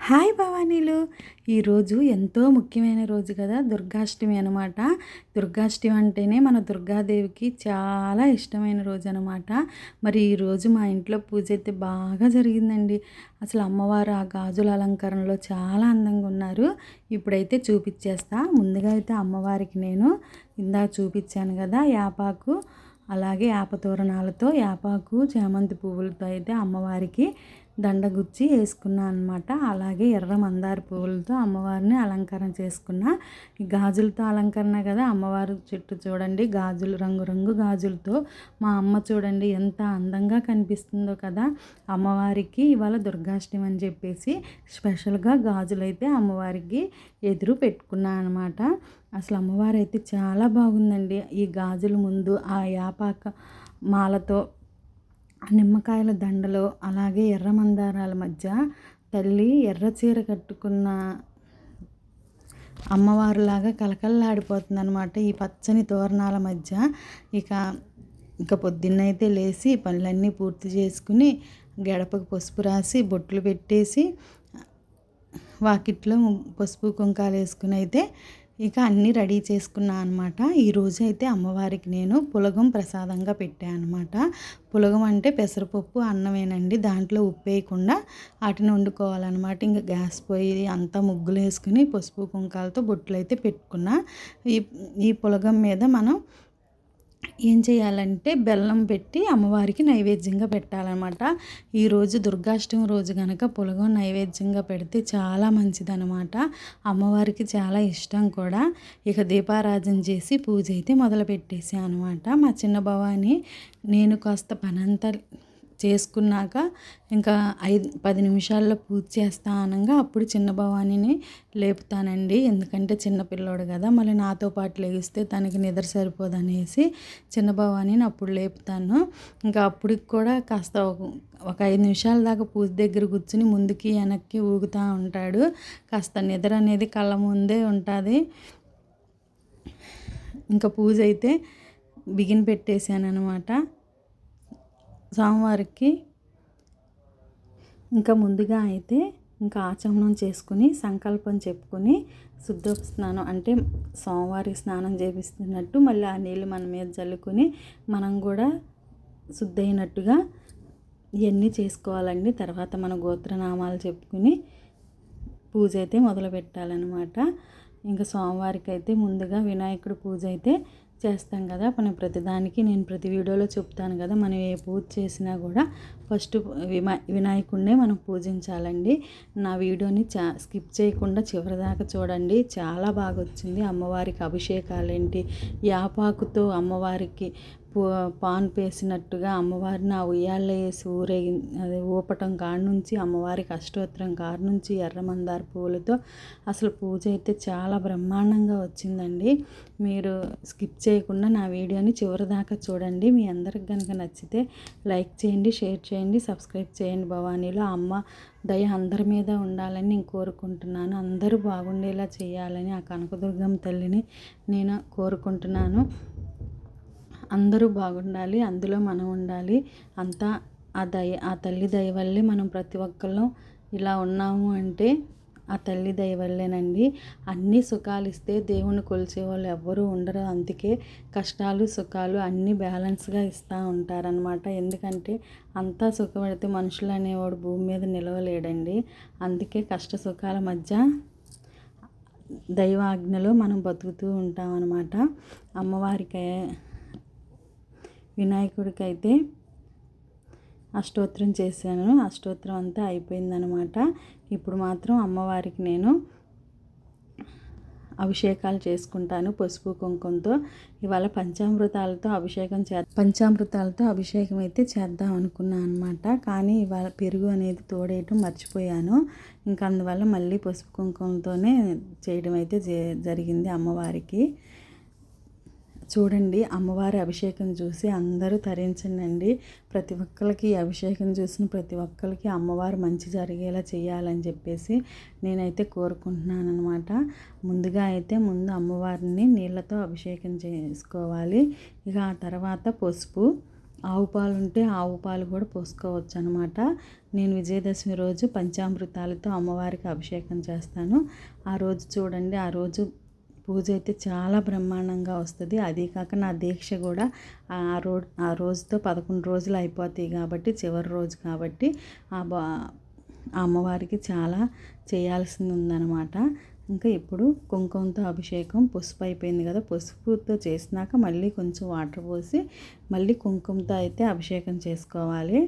Hi భవానీలు. ఈరోజు ఎంతో ముఖ్యమైన రోజు కదా, దుర్గాష్టమి అనమాట. దుర్గాష్టమి అంటేనే మన దుర్గాదేవికి చాలా ఇష్టమైన రోజు అనమాట. మరి ఈరోజు మా ఇంట్లో పూజ అయితే బాగా జరిగిందండి. అసలు అమ్మవారు ఆ గాజుల అలంకరణలో చాలా అందంగా ఉన్నారు. ఇప్పుడైతే చూపించేస్తా. ముందుగా అయితే అమ్మవారికి నేను ఇందాక చూపించాను కదా, యాపాకు అలాగే యాప తోరణాలతో, యాపాకు చామంతి పువ్వులతో అయితే అమ్మవారికి దండగుచ్చి వేసుకున్నా అనమాట. అలాగే ఎర్ర మందార పువ్వులతో అమ్మవారిని అలంకరణ చేసుకున్న. ఈ గాజులతో అలంకరణ కదా, అమ్మవారి చుట్టూ చూడండి గాజులు, రంగురంగు గాజులతో మా అమ్మ చూడండి ఎంత అందంగా కనిపిస్తుందో కదా. అమ్మవారికి ఇవాళ దుర్గాష్టమి అని చెప్పేసి స్పెషల్గా గాజులైతే అమ్మవారికి ఎదురు పెట్టుకున్నా అనమాట. అసలు అమ్మవారు అయితే చాలా బాగుందండి. ఈ గాజుల ముందు ఆ యాపాక మాలతో, నిమ్మకాయల దండలో, అలాగే ఎర్ర మందారాల మధ్య తల్లి ఎర్ర చీర కట్టుకున్న అమ్మవారులాగా కలకల్లాడిపోతుంది అనమాట ఈ పచ్చని తోరణాల మధ్య. ఇక ఇక పొద్దున్నైతే లేచి పనులన్నీ పూర్తి చేసుకుని గడపకు పసుపు రాసి బొట్లు పెట్టేసి వాకిట్లో పసుపు కుంకాలు వేసుకుని అయితే ఇక అన్నీ రెడీ చేసుకున్నా అనమాట. ఈరోజు అయితే అమ్మవారికి నేను పులగం ప్రసాదంగా పెట్టాను అనమాట. పులగం అంటే పెసరపప్పు అన్నమేనండి, దాంట్లో ఉప్పు వేయకుండా వాటిని వండుకోవాలన్నమాట. ఇంకా గ్యాస్ పొయ్యి అంతా ముగ్గులు వేసుకుని పసుపు కుంకాలతో బొట్లు అయితే పెట్టుకున్నా. ఈ ఈ పులగం మీద మనం ఏం చేయాలంటే బెల్లం పెట్టి అమ్మవారికి నైవేద్యంగా పెట్టాలన్నమాట. ఈరోజు దుర్గాష్టమి రోజు కనుక పులగం నైవేద్యంగా పెడితే చాలా మంచిదన్నమాట. అమ్మవారికి చాలా ఇష్టం కూడా. ఇక దీపారాధన చేసి పూజ అయితే మొదలు పెట్టేసాను అనమాట. మా చిన్న భవాని నేను కాస్త పనంతా చేసుకున్నాక ఇంకా 5-10 నిమిషాల్లో పూజ చేస్తా అనగా అప్పుడు చిన్న భవానీని లేపుతానండి. ఎందుకంటే చిన్నపిల్లోడు కదా, మళ్ళీ నాతో పాటు లేగిస్తే తనకి నిద్ర సరిపోదనేసి చిన్న భవానీని అప్పుడు లేపుతాను. ఇంకా అప్పటికి కూడా కాస్త ఒక 5 నిమిషాల దాకా పూజ దగ్గర కూర్చుని ముందుకి వెనక్కి ఊగుతూ ఉంటాడు. కాస్త నిద్ర అనేది కళ్ళ ముందే ఉంటుంది. ఇంకా పూజ అయితే బిగిన్ పెట్టేశాను అనమాట. స్వామివారికి ఇంకా ముందుగా అయితే ఇంకా ఆచమనం చేసుకుని సంకల్పం చెప్పుకొని శుద్ధోప స్నానం అంటే స్వామివారికి స్నానం చేపిస్తున్నట్టు మళ్ళీ ఆ నీళ్ళు మన మీద చల్లుకొని మనం కూడా శుద్ధైనట్టుగా ఇవన్నీ చేసుకోవాలండి. తర్వాత మన గోత్రనామాలు చెప్పుకుని పూజ అయితే మొదలు పెట్టాలన్నమాట. ఇంకా స్వామివారికి అయితే ముందుగా వినాయకుడి పూజ అయితే చేస్తాం కదా. మనం ప్రతిదానికి నేను ప్రతి వీడియోలో చెప్తాను కదా, మనం ఏ పూజ చేసినా కూడా ఫస్ట్ వినాయకుడినే మనం పూజించాలండి. నా వీడియోని స్కిప్ చేయకుండా చివరి దాకా చూడండి, చాలా బాగా వచ్చింది. అమ్మవారికి అభిషేకాలు ఏంటి, యాపాకుతో అమ్మవారికి పాన్ పేసినట్టుగా అమ్మవారిని ఆ ఉయ్యాల్లో వేసి అదే ఊపటం కాడ నుంచి అమ్మవారికి అష్టోత్తరం కాడ నుంచి ఎర్రమందార పూలతో అసలు పూజ అయితే చాలా బ్రహ్మాండంగా వచ్చిందండి. మీరు స్కిప్ చేయకుండా నా వీడియోని చివరి దాకా చూడండి. మీ అందరికి కనుక నచ్చితే లైక్ చేయండి, షేర్ చేయండి, సబ్స్క్రైబ్ చేయండి. భవానీలో అమ్మ దయ అందరి మీద ఉండాలని నేను కోరుకుంటున్నాను. అందరూ బాగుండేలా చేయాలని ఆ కనకదుర్గమ్మ తల్లిని నేను కోరుకుంటున్నాను. అందరూ బాగుండాలి, అందులో మనం ఉండాలి. అంతా ఆ తల్లి దయ వల్లే మనం ప్రతి ఒక్కళ్ళం ఇలా ఉన్నాము అంటే ఆ తల్లి దయ వల్లేనండి. అన్ని సుఖాలు ఇస్తే దేవుని కొలిచే వాళ్ళు ఎవ్వరూ ఉండరు. అందుకే కష్టాలు సుఖాలు అన్నీ బ్యాలెన్స్గా ఇస్తూ ఉంటారనమాట. ఎందుకంటే అంతా సుఖపడితే మనుషులు అనేవాడు భూమి మీద నిలవలేడండి. అందుకే కష్ట సుఖాల మధ్య దైవాజ్ఞలో మనం బతుకుతూ ఉంటామన్నమాట. అమ్మవారికి వినాయకుడికి అయితే అష్టోత్తరం చేశాను. అష్టోత్తరం అంతా అయిపోయిందనమాట. ఇప్పుడు మాత్రం అమ్మవారికి నేను అభిషేకాలు చేసుకుంటాను పసుపు కుంకుమతో. ఇవాళ పంచామృతాలతో అభిషేకం అయితే చేద్దాం అనుకున్నాను అనమాట. కానీ ఇవాళ పెరుగు అనేది తోడేయటం మర్చిపోయాను. ఇంకా అందువల్ల మళ్ళీ పసుపు కుంకుమతోనే చేయడం అయితే జరిగింది అమ్మవారికి. చూడండి, అమ్మవారి అభిషేకం చూసి అందరూ తరించండి. ప్రతి ఒక్కరికి అభిషేకం చూసిన ప్రతి ఒక్కరికి అమ్మవారు మంచి జరిగేలా చేయాలని చెప్పేసి నేనైతే కోరుకుంటున్నాను అనమాట. ముందుగా అయితే ముందు అమ్మవారిని నీళ్ళతో అభిషేకం చేసుకోవాలి. ఇక ఆ తర్వాత పసుపు, ఆవు పాలు ఉంటే ఆవు పాలు కూడా పోసుకోవచ్చు అనమాట. నేను విజయదశమి రోజు పంచామృతాలతో అమ్మవారికి అభిషేకం చేస్తాను. ఆ రోజు చూడండి, ఆ రోజు పూజ అయితే చాలా బ్రహ్మాండంగా వస్తుంది. అదీ కాక నా దీక్ష కూడా ఆ రోజుతో 11 రోజులు అయిపోతాయి కాబట్టి, చివరి రోజు కాబట్టి ఆ అమ్మవారికి చాలా చేయాల్సింది ఉందన్నమాట. ఇంకా ఇప్పుడు కుంకుమతో అభిషేకం, పసుపు అయిపోయింది కదా, పసుపుతో చేసినాక మళ్ళీ కొంచెం వాటర్ పోసి మళ్ళీ కుంకుమతో అయితే అభిషేకం చేసుకోవాలి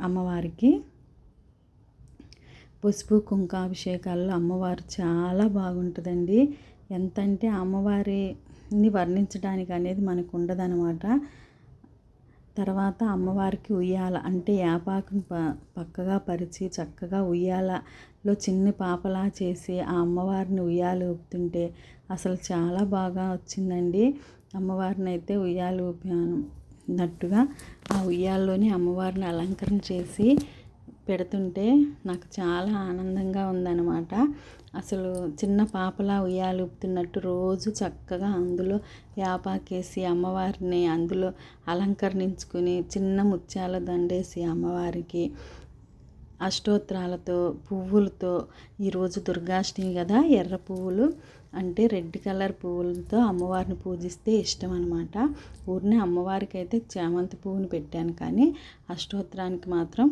అమ్మవారికి. పసుపు కుంకుమాభిషేకాల్లో అమ్మవారు చాలా బాగుంటుందండి. ఎంత అంటే అమ్మవారిని వర్ణించడానికి అనేది మనకు ఉండదనమాట. తర్వాత అమ్మవారికి ఉయ్యాల అంటే యాపాకుని పక్కగా పరిచి చక్కగా ఉయ్యాలలో చిన్ని పాపలా చేసి ఆ అమ్మవారిని ఉయ్యాలు ఊపుతుంటే అసలు చాలా బాగా వచ్చిందండి. అమ్మవారిని అయితే ఉయ్యాలు ఊపినట్టుగా ఆ ఉయ్యాల్లోని అమ్మవారిని అలంకరణ చేసి పెడుతుంటే నాకు చాలా ఆనందంగా ఉందన్నమాట. అసలు చిన్న పాపలా ఉయ్యాలు ఊపుతున్నట్టు రోజు చక్కగా అందులో యాపాకేసి అమ్మవారిని అందులో అలంకరించుకుని చిన్న ముత్యాల దండేసి అమ్మవారికి అష్టోత్తరాలతో పువ్వులతో, ఈరోజు దుర్గాష్టమి కదా, ఎర్ర పువ్వులు అంటే రెడ్ కలర్ పువ్వులతో అమ్మవారిని పూజిస్తే ఇష్టం అనమాట. ఊరినే అమ్మవారికి అయితే చామంతి పువ్వుని పెట్టాను, కానీ అష్టోత్తరానికి మాత్రం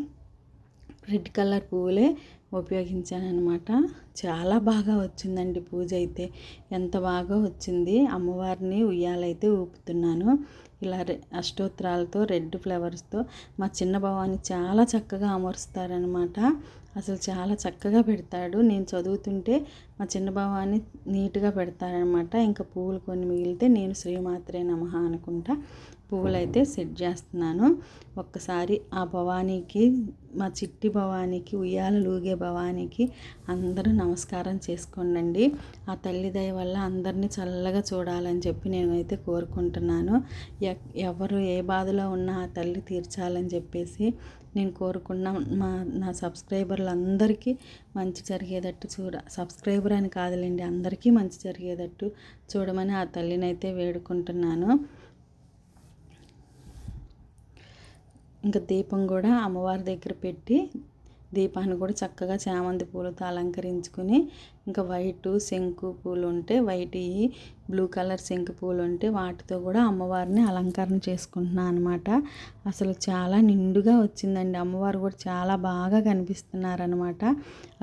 రెడ్ కలర్ పువ్వులే ఉపయోగించాను అనమాట. చాలా బాగా వచ్చిందండి పూజ అయితే, ఎంత బాగా వచ్చింది. అమ్మవారిని ఉయ్యాలైతే ఊపుతున్నాను ఇలా అష్టోత్తరాలతో రెడ్ ఫ్లవర్స్తో. మా చిన్న భవాని చాలా చక్కగా అమరుస్తారనమాట. అసలు చాలా చక్కగా పెడతాడు. నేను చదువుతుంటే మా చిన్న భవాని నీట్గా పెడతారనమాట. ఇంకా పువ్వులు కొన్ని మిగిలితే నేను శ్రీమాత్రే నమః అనుకుంటా పువ్వులైతే సెట్ చేస్తున్నాను. ఒక్కసారి ఆ భవానీకి, మా చిట్టి భవానీకి, ఉయ్యాలూగే భవానీకి అందరూ నమస్కారం చేసుకోండి. ఆ తల్లి దయ వల్ల అందరినీ చల్లగా చూడాలని చెప్పి నేనైతే కోరుకుంటున్నాను. ఎవరు ఏ బాధలో ఉన్నా ఆ తల్లి తీర్చాలని చెప్పేసి నేను కోరుకున్న నా సబ్స్క్రైబర్లు అందరికీ మంచి జరిగేటట్టు సబ్స్క్రైబర్ అని కాదులేండి, అందరికీ మంచి జరిగేటట్టు చూడమని ఆ తల్లిని అయితే వేడుకుంటున్నాను. ఇంకా దీపం కూడా అమ్మవారి దగ్గర పెట్టి దీపాన్ని కూడా చక్కగా చామంతి పూలతో అలంకరించుకుని, ఇంకా వైట్ శంకు పూలు ఉంటే వైట్, బ్లూ కలర్ శంకు పూలు ఉంటే వాటితో కూడా అమ్మవారిని అలంకరణ చేసుకుంటున్నాను అనమాట. అసలు చాలా నిండుగా వచ్చిందండి. అమ్మవారు కూడా చాలా బాగా కనిపిస్తున్నారనమాట.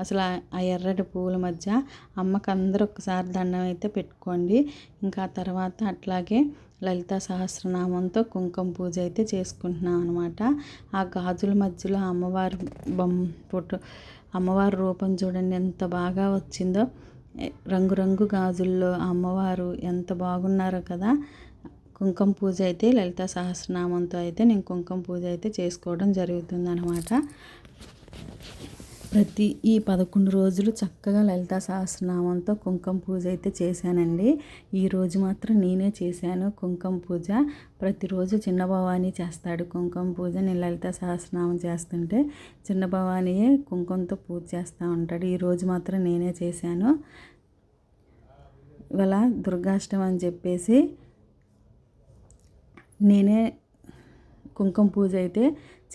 అసలు ఆ ఎర్రటి పువ్వుల మధ్య అమ్మకి అందరూ ఒక్కసారి దండం అయితే పెట్టుకోండి. ఇంకా తర్వాత అట్లాగే లలితా సహస్రనామంతో కుంకుమ పూజ అయితే చేసుకుంటున్నాం అనమాట. ఆ గాజుల మధ్యలో అమ్మవారి ఫోటో, అమ్మవారి రూపం చూడండి ఎంత బాగా వచ్చిందో. రంగురంగు గాజుల్లో అమ్మవారు ఎంత బాగున్నారో కదా. కుంకుమ పూజ అయితే లలితా సహస్రనామంతో అయితే నేను కుంకుమ పూజ అయితే చేసుకోవడం జరుగుతుందన్నమాట. ఈ 11 రోజులు చక్కగా లలితా సహస్రనామంతో కుంకుమ పూజ అయితే చేశానండి. ఈరోజు మాత్రం నేనే చేశాను కుంకుమ పూజ. ప్రతిరోజు చిన్న భవానీ చేస్తాడు కుంకుమ పూజ. నేను లలితా సహస్రనామం చేస్తుంటే చిన్న భవానీయే కుంకుమతో పూజ చేస్తూ ఉంటాడు. ఈరోజు మాత్రం నేనే చేశాను. ఇవాళ దుర్గాష్టమి అని చెప్పేసి నేనే కుంకుమ పూజ అయితే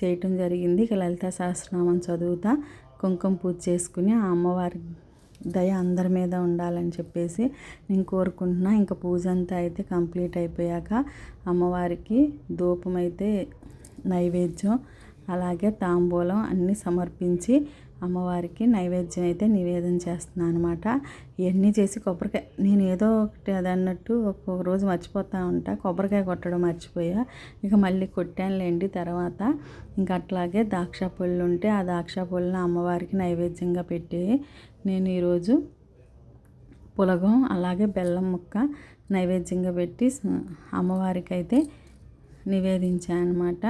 చేయటం జరిగింది. ఇక లలితా సహస్రనామం చదువుతా కుంకుమ పూజ చేసుకుని ఆ అమ్మవారి దయ అందరి మీద ఉండాలని చెప్పేసి నేను కోరుకుంటున్నా. ఇంకా పూజ అంతా అయితే కంప్లీట్ అయిపోయాక అమ్మవారికి ధూపం అయితే, నైవేద్యం, అలాగే తాంబూలం అన్నీ సమర్పించి అమ్మవారికి నైవేద్యం అయితే నివేదన చేస్తున్నాను అనమాట. ఇవన్నీ చేసి కొబ్బరికాయ, నేను ఏదో ఒకటి అది అన్నట్టు ఒక్కొక్క రోజు మర్చిపోతూ ఉంటా. కొబ్బరికాయ కొట్టడం మర్చిపోయా, ఇక మళ్ళీ కొట్టానులేండి తర్వాత. ఇంకా అట్లాగే ద్రాక్ష పళ్ళు ఉంటే ఆ ద్రాక్ష పళ్ళను అమ్మవారికి నైవేద్యంగా పెట్టి నేను ఈరోజు పులగం అలాగే బెల్లం ముక్క నైవేద్యంగా పెట్టి అమ్మవారికి అయితే నివేదించాను అనమాట.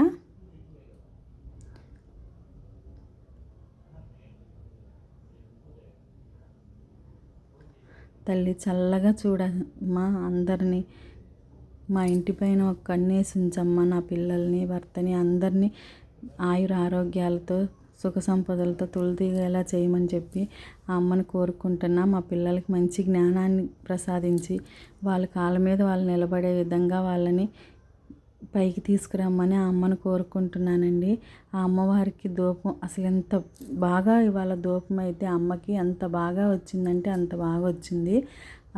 తల్లి చల్లగా చూడమ్మా అందరినీ, మా ఇంటి పైన ఒక కన్నేసి ఉంచమ్మ, నా పిల్లల్ని, భర్తని, అందరినీ ఆయుర ఆరోగ్యాలతో సుఖ సంపదలతో తులతూగేలా చేయమని చెప్పి ఆ అమ్మని కోరుకుంటున్నా. మా పిల్లలకి మంచి జ్ఞానాన్ని ప్రసాదించి వాళ్ళ కాళ్ళ మీద వాళ్ళు నిలబడే విధంగా వాళ్ళని పైకి తీసుకురమ్మని ఆ అమ్మను కోరుకుంటున్నానండి. ఆ అమ్మవారికి ధూపం అసలు ఎంత బాగా ఇవాళ ధూపం అయితే అమ్మకి ఎంత బాగా వచ్చిందంటే అంత బాగా వచ్చింది.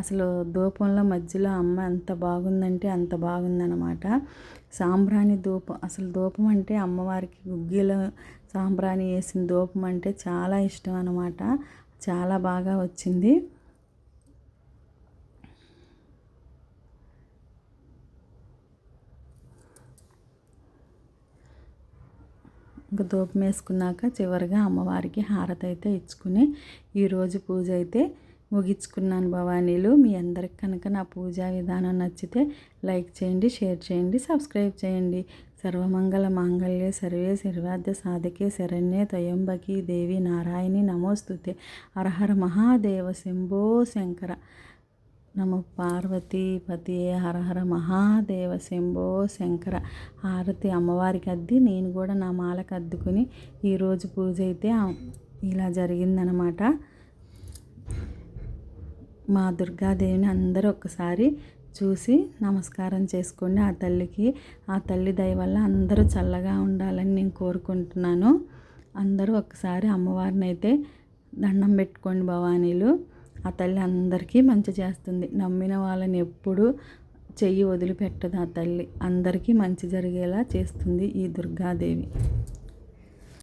అసలు ధూపంలో మధ్యలో అమ్మ ఎంత బాగుందంటే అంత బాగుందనమాట. సాంబ్రాణి ధూపం, అసలు ధూపం అంటే అమ్మవారికి గుగ్గిల సాంబ్రాణి వేసిన ధూపం అంటే చాలా ఇష్టం అనమాట. చాలా బాగా వచ్చింది. ఇంకా ధూపం వేసుకున్నాక చివరిగా అమ్మవారికి హారతి అయితే ఇచ్చుకుని ఈరోజు పూజ అయితే ముగించుకున్నాను భవానీలు. మీ అందరికి కనుక నా పూజా విధానం నచ్చితే లైక్ చేయండి, షేర్ చేయండి, సబ్స్క్రైబ్ చేయండి. సర్వమంగళ మాంగళ్యే సర్వే సర్వార్థ సాధకే శరణ్యే త్రయంబకి దేవి నారాయణి నమోస్తుతే. హరహర మహాదేవ శంభో శంకర. నమ పార్వతీపతి. హరహర మహాదేవ శంభో శంకర. హారతి అమ్మవారికి అద్ది నేను కూడా నా మాలకు అద్దుకుని ఈరోజు పూజ అయితే ఇలా జరిగిందనమాట. మా దుర్గాదేవిని అందరూ ఒక్కసారి చూసి నమస్కారం చేసుకోండి. ఆ తల్లికి, ఆ తల్లి దయ వల్ల అందరూ చల్లగా ఉండాలని నేను కోరుకుంటున్నాను. అందరూ ఒక్కసారి అమ్మవారిని అయితే దండం పెట్టుకోండి భవానీలు. ఆ తల్లి అందరికీ మంచి చేస్తుంది. నమ్మిన వాళ్ళని ఎప్పుడూ చెయ్యి వదిలిపెట్టదు. ఆ తల్లి అందరికీ మంచి జరిగేలా చేస్తుంది ఈ దుర్గాదేవి.